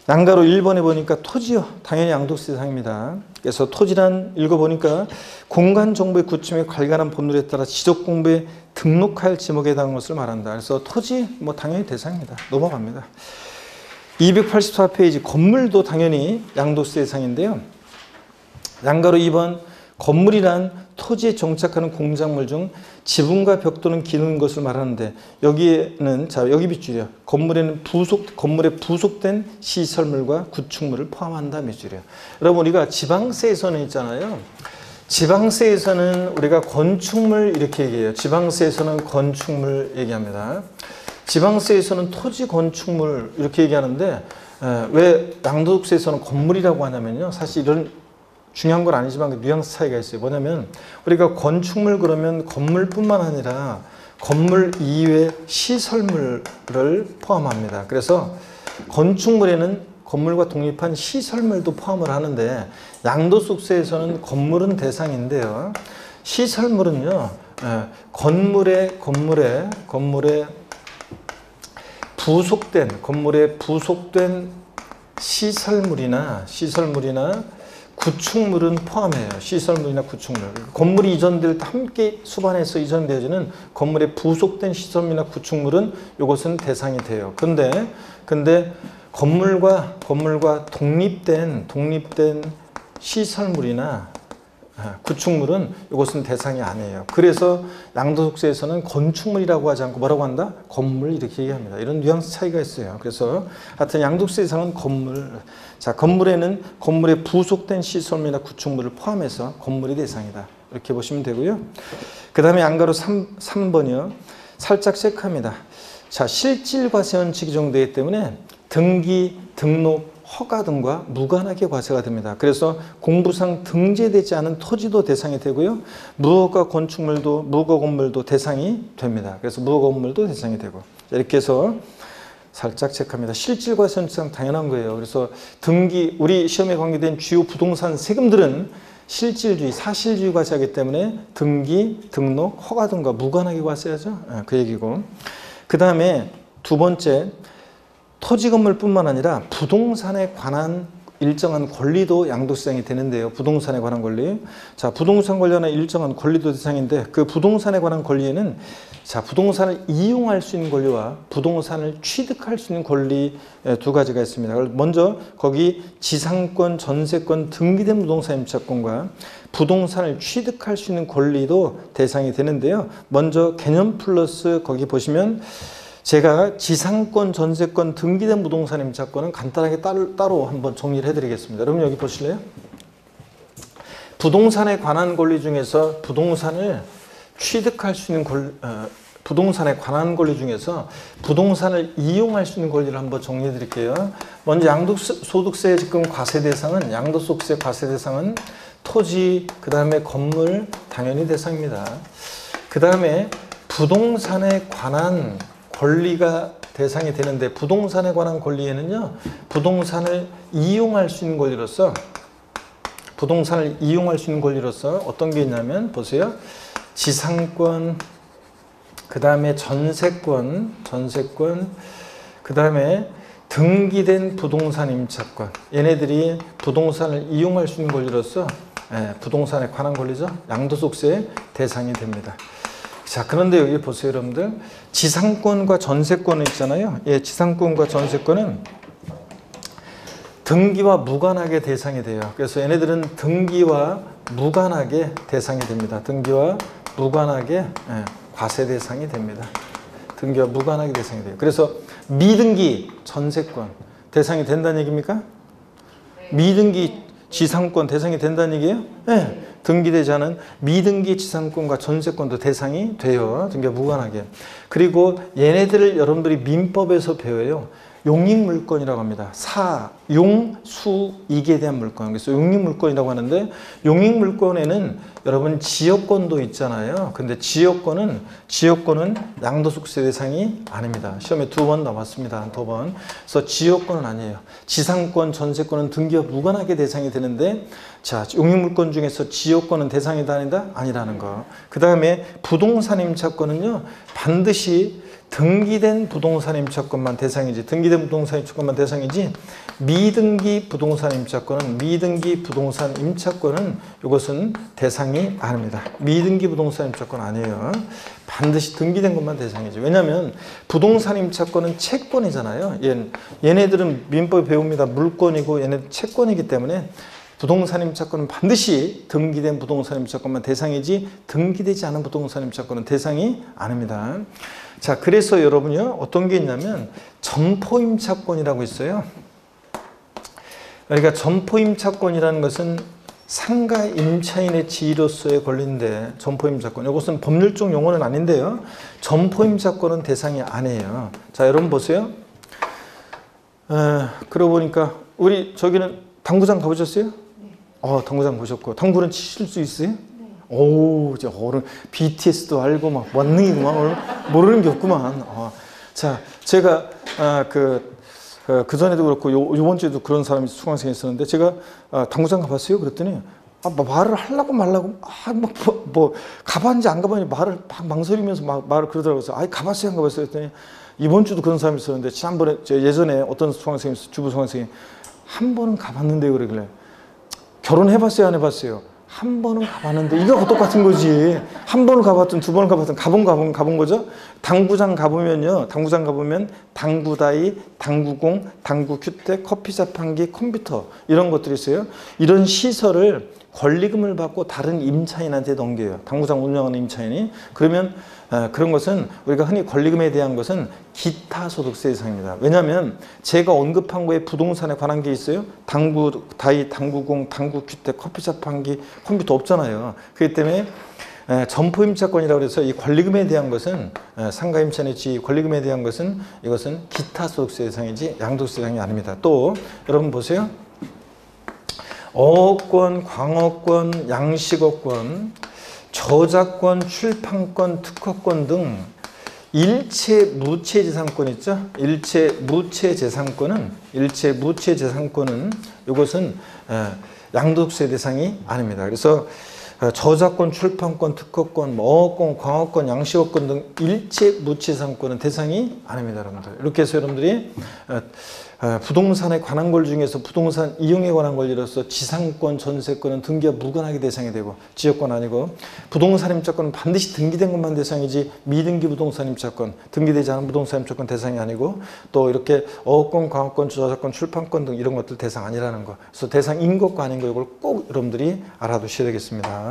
양가로 1번에 보니까 토지요. 당연히 양도세 대상입니다. 그래서 토지란 읽어보니까 공간정보의 구침에 관련한 법률에 따라 지적공부에 등록할 지목에 해당하는 것을 말한다. 그래서 토지 뭐 당연히 대상입니다. 넘어갑니다. 284페이지 건물도 당연히 양도세 대상인데요. 양가로 2번 건물이란 토지에 정착하는 공작물 중 지붕과 벽 또는 기는 것을 말하는데 여기에는 자 여기 밑줄이요. 건물에 부속된 시설물과 구축물을 포함한다 밑줄이요. 여러분 우리가 지방세에서는 있잖아요. 지방세에서는 우리가 건축물 이렇게 얘기해요. 지방세에서는 건축물 얘기합니다. 지방세에서는 토지 건축물 이렇게 얘기하는데 왜 양도소득세에서는 건물이라고 하냐면요. 사실 이런 중요한 건 아니지만 그 뉘앙스 차이가 있어요. 뭐냐면 우리가 건축물 그러면 건물뿐만 아니라 건물 이외 시설물을 포함합니다. 그래서 건축물에는 건물과 독립한 시설물도 포함을 하는데 양도소득세에서는 건물은 대상인데요. 시설물은요. 건물에 부속된 시설물이나 구축물은 포함해요. 시설물이나 구축물. 건물이 이전될 때 함께 수반해서 이전되어지는 건물에 부속된 시설물이나 구축물은 이것은 대상이 돼요. 근데 건물과 독립된 시설물이나 구축물은 이것은 대상이 아니에요. 그래서 양도소득세에서는 건축물이라고 하지 않고 뭐라고 한다? 건물 이렇게 얘기합니다. 이런 뉘앙스 차이가 있어요. 그래서 하여튼 양도소득세에서는 건물, 자 건물에는 건물에 부속된 시설물이나 구축물을 포함해서 건물이 대상이다. 이렇게 보시면 되고요. 그 다음에 안가로 3번이요. 살짝 체크합니다. 자 실질과세원칙이 적용되기 때문에 등기, 등록, 허가 등과 무관하게 과세가 됩니다. 그래서 공부상 등재되지 않은 토지도 대상이 되고요. 무허가 건물도 대상이 됩니다. 그래서 무허가 건물도 대상이 되고 이렇게 해서 살짝 체크합니다. 실질과세원칙상 당연한 거예요. 그래서 등기, 우리 시험에 관계된 주요 부동산 세금들은 실질주의, 사실주의 과세하기 때문에 등기, 등록, 허가 등과 무관하게 과세하죠. 그 얘기고. 그 다음에 두 번째, 토지 건물뿐만 아니라 부동산에 관한 일정한 권리도 양도세상이 되는데요. 부동산에 관한 권리. 자, 부동산 관련한 일정한 권리도 대상인데 그 부동산에 관한 권리에는 자, 부동산을 이용할 수 있는 권리와 부동산을 취득할 수 있는 권리 두 가지가 있습니다. 먼저 거기 지상권, 전세권, 등기된 부동산 임차권과 부동산을 취득할 수 있는 권리도 대상이 되는데요. 먼저 개념 플러스 거기 보시면 제가 지상권, 전세권, 등기된 부동산 임차권은 간단하게 따로 한번 정리를 해드리겠습니다. 여러분 여기 보실래요? 부동산에 관한 권리 중에서 부동산을 취득할 수 있는 부동산에 관한 권리 중에서 부동산을 이용할 수 있는 권리를 한번 정리해 드릴게요. 먼저 양도소득세 지금 과세 대상은 양도소득세 과세 대상은 토지, 그 다음에 건물 당연히 대상입니다. 그 다음에 부동산에 관한 권리가 대상이 되는데 부동산에 관한 권리에는요. 부동산을 이용할 수 있는 권리로서 어떤 게 있냐면 보세요. 지상권, 그 다음에 전세권, 그 다음에 등기된 부동산 임차권. 얘네들이 부동산을 이용할 수 있는 권리로서 부동산에 관한 권리죠. 양도소득세 대상이 됩니다. 자, 그런데 여기 보세요, 여러분들. 지상권과 전세권은 있잖아요. 예, 지상권과 전세권은 등기와 무관하게 대상이 돼요. 그래서 얘네들은 등기와 무관하게 대상이 됩니다. 등기와 무관하게 과세 대상이 됩니다. 등기와 무관하게 대상이 돼요. 그래서 미등기 전세권 대상이 된다는 얘기입니까? 미등기 지상권 대상이 된다는 얘기예요? 네. 등기되지 않은 미등기 지상권과 전세권도 대상이 돼요. 등기와 무관하게. 그리고 얘네들을 여러분들이 민법에서 배워요. 용익물권이라고 합니다. 사, 용, 수, 이익에 대한 물권. 그래서 용익물권이라고 하는데 용익물권에는 여러분 지역권도 있잖아요. 근데 지역권은 양도소득세 대상이 아닙니다. 시험에 2번 나왔습니다. 2번. 그래서 지역권은 아니에요. 지상권, 전세권은 등기와 무관하게 대상이 되는데 자, 용익물권 중에서 지역권은 대상이다 아니다? 아니라는 거. 그 다음에 부동산 임차권은요. 반드시 등기된 부동산 임차권만 대상이지 미등기 부동산 임차권은 이것은 대상이 아닙니다. 미등기 부동산 임차권 아니에요. 반드시 등기된 것만 대상이죠. 왜냐하면 부동산 임차권은 채권이잖아요. 얘네들은 민법에 배웁니다. 물권이고 얘네들 채권이기 때문에 부동산 임차권은 반드시 등기된 부동산 임차권만 대상이지 등기되지 않은 부동산 임차권은 대상이 아닙니다. 자, 그래서 여러분요, 어떤 게 있냐면 점포 임차권이라고 있어요. 그러니까 점포 임차권이라는 것은 상가 임차인의 지위로서의 권리인데, 점포 임차권, 이것은 법률적 용어는 아닌데요, 점포 임차권은 대상이 아니에요. 자, 여러분 보세요. 그러고 보니까 우리 저기는 당구장 가보셨어요? 네. 당구장 보셨고, 당구는 치실 수 있어요? 네. 오, 이제 어른 BTS도 알고 막 원능이구만. 모르는 게 없구만. 자, 제가 그 전에도 그렇고 요번 주에도 그런 사람이 수강생이 있었는데, 제가 당구장 가봤어요? 그랬더니 말을 하려고 말라고 뭐 가봤는지 안 가봤는지 말을 막 망설이면서 막 말을 그러더라고요. 그래서 가봤어요, 안 가봤어요? 그랬더니 이번 주도 그런 사람이 있었는데, 지난번에 예전에 어떤 수강생이 주부 수강생이 한 번은 가봤는데 그러길래, 결혼해봤어요, 안 해봤어요? 한 번은 가봤는데, 이거 똑같은 거지. 한 번을 가봤든 두 번을 가봤든 가본 거죠. 당구장 가보면요, 당구장 가보면 당구다이, 당구공, 당구큐대, 커피 자판기, 컴퓨터 이런 것들이 있어요. 이런 시설을 권리금을 받고 다른 임차인한테 넘겨요. 당구장 운영하는 임차인이. 그러면 그런 것은 우리가 흔히 권리금에 대한 것은 기타 소득세 대상입니다. 왜냐하면 제가 언급한 거에 부동산에 관한 게 있어요. 당구다이, 당구공, 당구큐대, 커피 자판기, 컴퓨터 없잖아요. 그렇기 때문에 점포 임차권이라고 해서 이 권리금에 대한 것은, 상가 임차인의 지위 권리금에 대한 것은, 이것은 기타 소득세 대상이지 양도세 대상이 아닙니다. 또 여러분 보세요. 어업권, 광업권, 양식업권, 저작권, 출판권, 특허권 등 일체 무체 재산권 있죠? 일체 무체 재산권은 이것은 양도세 대상이 아닙니다. 그래서 저작권, 출판권, 특허권, 어업권, 광업권, 양식업권 등 일체 무체 재산권은 대상이 아닙니다, 여러분들. 이렇게 해서 여러분들이 부동산에 관한 권 중에서 부동산 이용에 관한 권리로서 지상권, 전세권은 등기와 무관하게 대상이 되고, 지역권 아니고, 부동산 임차권은 반드시 등기된 것만 대상이지 미등기 부동산 임차권, 등기되지 않은 부동산 임차권 대상이 아니고, 또 이렇게 어업권, 광업권, 저작권, 출판권 등 이런 것들 대상 아니라는 거. 그래서 대상인 것과 아닌 거, 이걸 꼭 여러분들이 알아두셔야 되겠습니다.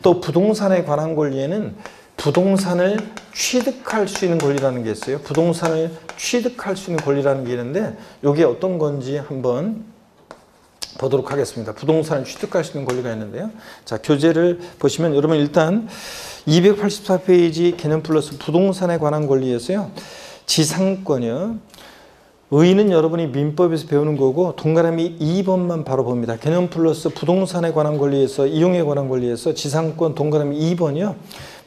또 부동산에 관한 권리에는 부동산을 취득할 수 있는 권리라는 게 있어요. 부동산을 취득할 수 있는 권리라는 게 있는데, 이게 어떤 건지 한번 보도록 하겠습니다. 부동산을 취득할 수 있는 권리가 있는데요. 자, 교재를 보시면 여러분 일단 284페이지 개념 플러스 부동산에 관한 권리에서요, 지상권이요, 의의는 여러분이 민법에서 배우는 거고, 동그라미 2번만 바로 봅니다. 개념 플러스 부동산에 관한 권리에서, 이용에 관한 권리에서 지상권 동그라미 2번이요.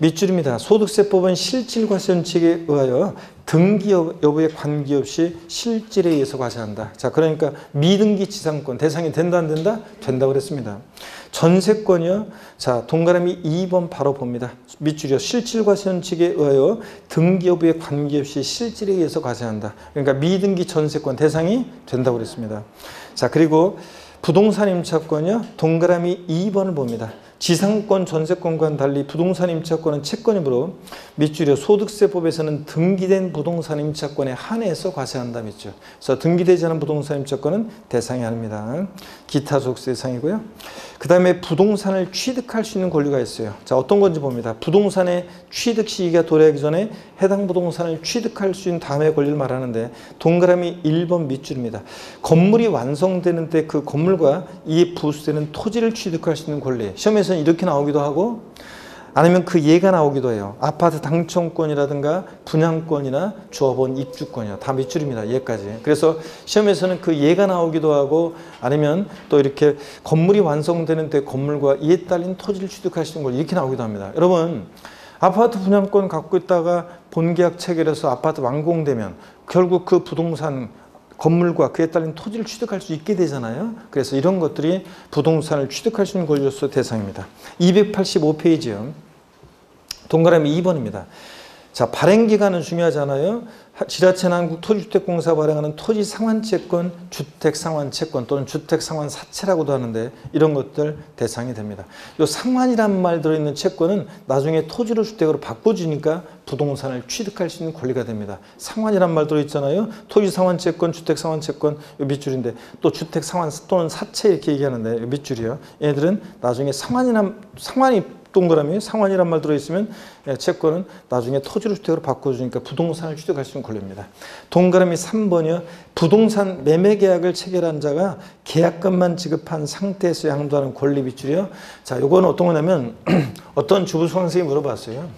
밑줄입니다. 소득세법은 실질과 현칙에 의하여 등기 여부에 관계없이 실질에 의해서 과세한다. 자, 그러니까 미등기 지상권 대상이 된다, 안 된다? 된다고 그랬습니다. 전세권이요. 자, 동그라미 2번 바로 봅니다. 밑줄이요. 실질과 현칙에 의하여 등기 여부에 관계없이 실질에 의해서 과세한다. 그러니까 미등기 전세권 대상이 된다고 그랬습니다. 자, 그리고 부동산 임차권이요. 동그라미 2번을 봅니다. 지상권, 전세권과는 달리 부동산 임차권은 채권이므로 밑줄이요. 소득세법에서는 등기된 부동산 임차권에 한해서 과세한다. 밑줄. 그래서 등기되지 않은 부동산 임차권은 대상이 아닙니다. 기타 소득세 대상이고요. 그 다음에 부동산을 취득할 수 있는 권리가 있어요. 자, 어떤 건지 봅니다. 부동산의 취득 시기가 도래하기 전에 해당 부동산을 취득할 수 있는 다음의 권리를 말하는데, 동그라미 1번 밑줄입니다. 건물이 완성되는 때 그 건물과 이에 부수되는 토지를 취득할 수 있는 권리. 시험에서는 이렇게 나오기도 하고, 아니면 그 예가 나오기도 해요. 아파트 당첨권이라든가 분양권이나 조합원 입주권이요. 다 밑줄입니다. 예까지. 그래서 시험에서는 그 예가 나오기도 하고, 아니면 또 이렇게 건물이 완성되는 때 건물과 이에 딸린 토지를 취득할 수 있는 걸 이렇게 나오기도 합니다. 여러분, 아파트 분양권 갖고 있다가 본계약 체결해서 아파트 완공되면 결국 그 부동산 건물과 그에 딸린 토지를 취득할 수 있게 되잖아요. 그래서 이런 것들이 부동산을 취득할 수 있는 권리로서 대상입니다. 285페이지요. 동그라미 2번입니다. 자, 발행기간은 중요하잖아요. 지자체나 한국토지주택공사 발행하는 토지상환채권, 주택상환채권 또는 주택상환사채라고도 하는데 이런 것들 대상이 됩니다. 이 상환이란 말 들어있는 채권은 나중에 토지를 주택으로 바꿔주니까 부동산을 취득할 수 있는 권리가 됩니다. 상환이란 말 들어있잖아요. 토지상환채권, 주택상환채권 이 밑줄인데 또 주택상환 또는 사채 이렇게 얘기하는데 이 밑줄이요. 얘들은 나중에 상환이 동그라미 상환이란 말 들어있으면 채권은 나중에 토지를 주택으로 바꿔주니까 부동산을 취득할 수 있는 권리입니다. 동그라미 3번이요. 부동산 매매 계약을 체결한 자가 계약금만 지급한 상태에서 양도하는 권리 빗줄이요. 자, 요거는 어떤 거냐면 어떤 주부 선생님이 물어봤어요.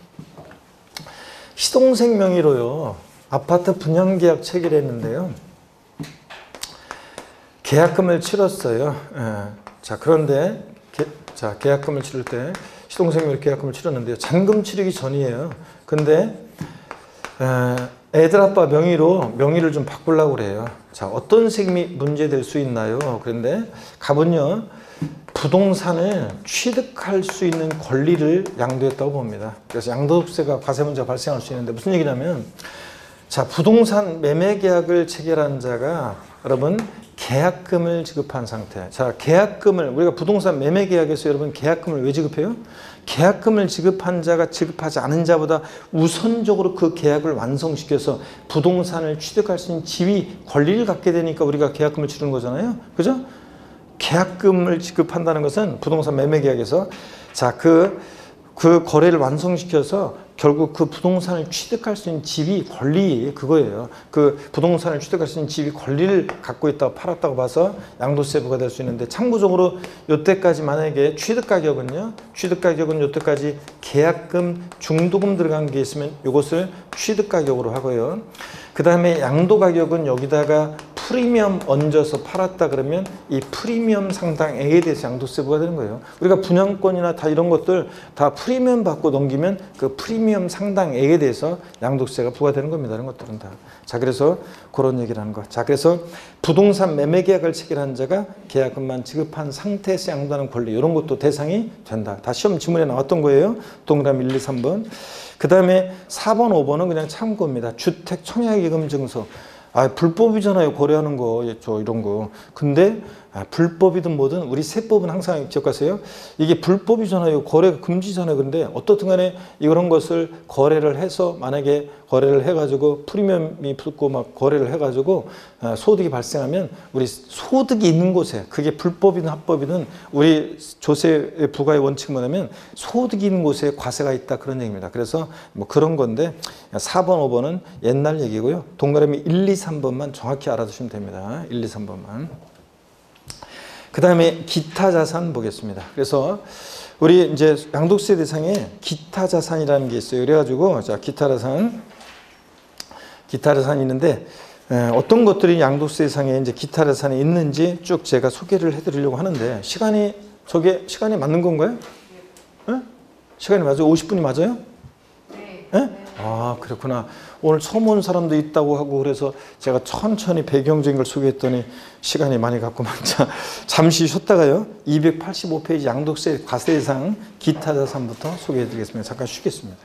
시동생 명의로요. 아파트 분양 계약 체결했는데요. 계약금을 치렀어요. 자, 그런데 계약금을 치를 때 시동생명 계약금을 치렀는데요. 잔금 치르기 전이에요. 근데 애들 아빠 명의를 좀 바꾸려고 그래요. 자, 어떤 책임이 문제될 수 있나요? 그런데 갑은요. 부동산을 취득할 수 있는 권리를 양도했다고 봅니다. 그래서 양도세가 과세 문제가 발생할 수 있는데 무슨 얘기냐면 자, 부동산 매매 계약을 체결한 자가 여러분 계약금을 지급한 상태. 자, 계약금을 우리가 부동산 매매 계약에서 여러분 계약금을 왜 지급해요? 계약금을 지급한 자가 지급하지 않은 자보다 우선적으로 그 계약을 완성시켜서 부동산을 취득할 수 있는 지위 권리를 갖게 되니까 우리가 계약금을 치르는 거잖아요. 그죠? 계약금을 지급한다는 것은 부동산 매매 계약에서 자, 그 거래를 완성시켜서 결국 그 부동산을 취득할 수 있는 지위 권리 그거예요. 그 부동산을 취득할 수 있는 지위 권리를 갖고 있다고 팔았다고 봐서 양도세 부과될 수 있는데 참고적으로 이때까지 만약에 취득가격은 이때까지 계약금, 중도금 들어간 게 있으면 이것을 취득가격으로 하고요. 그 다음에 양도가격은 여기다가 프리미엄 얹어서 팔았다 그러면 이 프리미엄 상당액에 대해서 양도세 부과되는 거예요. 우리가 분양권이나 다 이런 것들 다 프리미엄 받고 넘기면 그 프리미엄 상당액에 대해서 양도세가 부과되는 겁니다. 이런 것들은 다. 자, 그래서 그런 얘기를 하는 거. 자, 그래서 부동산 매매 계약을 체결한 자가 계약금만 지급한 상태에서 양도하는 권리 이런 것도 대상이 된다. 다 시험 지문에 나왔던 거예요. 동그라미 1, 2, 3번. 그 다음에 4번, 5번은 그냥 참고입니다. 주택 청약예금 증서. 불법이잖아요. 거래하는 거, 이런 거. 근데 불법이든 뭐든 우리 세법은 항상 기억하세요. 이게 불법이잖아요. 거래가 금지잖아요. 근데 어떻든 간에 이런 것을 거래를 해서 만약에 거래를 해가지고 프리미엄이 붙고 막 거래를 해가지고 소득이 발생하면 우리 소득이 있는 곳에 그게 불법이든 합법이든 우리 조세 부과의 원칙은 뭐냐면 소득이 있는 곳에 과세가 있다 그런 얘기입니다. 그래서 뭐 그런 건데 4번, 5번은 옛날 얘기고요. 동그라미 1, 2, 3번만 정확히 알아두시면 됩니다. 1, 2, 3번만. 그 다음에 기타 자산 보겠습니다. 그래서 우리 이제 양도세 대상에 기타 자산이라는 게 있어요. 그래가지고 자, 기타 자산이 있는데 어떤 것들이 양도세 대상에 이제 기타 자산이 있는지 쭉 제가 소개를 해드리려고 하는데 시간이 맞는 건가요? 네? 시간이 맞아요? 50분이 맞아요? 네? 아, 그렇구나. 오늘 처음 온 사람도 있다고 하고 그래서 제가 천천히 배경적인 걸 소개했더니 시간이 많이 갔구만. 잠시 쉬었다가요. 285페이지 양도세 과세 대상 기타 자산부터 소개해 드리겠습니다. 잠깐 쉬겠습니다.